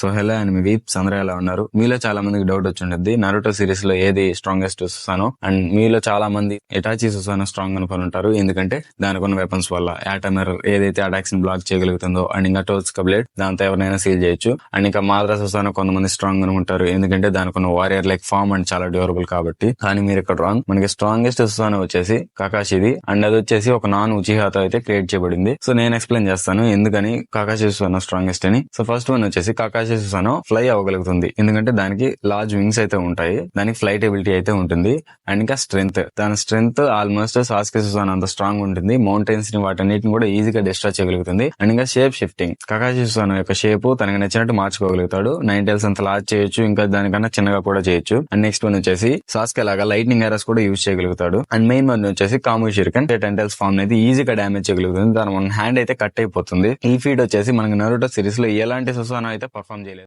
So hello and me weeps అందరూ ఎలా ఉన్నారు? మీలో చాలా మందికి డౌట్ వచ్చి ఉంటుంది నరుటో సిరీస్ లో ఏది స్ట్రాంగెస్ట్ సుసానో. అండ్ మీలో చాలా మంది ఎటాచి సుసానో స్ట్రాంగ్ అనుకుని ఉంటారు, ఎందుకంటే దానికి ఉన్న వెపన్స్ వల్ల. యాటమర్ ఏదైతే అటాక్స్ ని బ్లాక్ చేయగలుగుతుందో, అండ్ ఇంకా టోల్స్కా బ్లేడ్ దాంతో ఎవరినైనా సీల్ చేయొచ్చు. అండ్ ఇంకా మాద్రా సుసానో కొంతమంది స్ట్రాంగ్ అనుకుంటారు, ఎందుకంటే దానికి ఉన్న వారియర్ లైక్ ఫార్మ్ అండ్ చాలా డ్యూరబుల్ కాబట్టి. కానీ మీరు ఇక్కడ రాంగ్. మనకి స్ట్రాంగెస్ట్ సుసానో వచ్చేసి కకాషిది, అండ్ అది వచ్చేసి ఒక నాన్ ఉచిహాతో అయితే క్రియేట్ చేయబడింది. సో నేను ఎక్స్ప్లెయిన్ చేస్తాను ఎందుకని కకాషి సుసానో స్ట్రాంగెస్ట్ అని. సో ఫస్ట్ వన్ వచ్చేసి కకాషి సుసానో ఫ్లై అవ్వగలుగుతుంది, ఎందుకంటే దానికి లార్జ్ వింగ్స్ అయితే ఉంటాయి, దానికి ఫ్లైట్ ఎబిలిటీ అయితే ఉంటుంది. అండ్ ఇంకా స్ట్రెంత్, దాని స్ట్రెంత్ ఆల్మోస్ట్ సాస్కే సుసానో అంత స్ట్రాంగ్ ఉంటుంది. మౌంటైన్స్ ని వాటన్నిటిని కూడా ఈజీగా డిస్ట్రాయ్ చేయగలుగుతుంది. అండ్ ఇంకా షేప్ షిఫ్టింగ్, కకాషి సుసానో యొక్క షేప్ తనకి నచ్చినట్టు మార్చుకోగలుగుతాడు. 9 tails అంత లార్జ్ చేయొచ్చు, ఇంకా దానికన్నా చిన్నగా కూడా చేయొచ్చు. అండ్ నెక్స్ట్ వన్ వచ్చేసి సాస్కే లాగా లైట్నింగ్ ఎరస్ కూడా యూజ్ చేయగలుగుతాడు. అండ్ మెయిన్ వన్ వచ్చేసి కాము షిరికన్ 10 tails ఫామ్ అయితే ఈజీగా డామేజ్ చేయగలుగుతుంది. దాని వన్ హ్యాండ్ అయితే కట్ అయిపోతుంది. ఈ ఫీడ్ వచ్చేసి మనకి నరుటో సిరీస్ లో ఎలాంటి సుసానో అయితే పర్ఫామ్ చేయలేదు.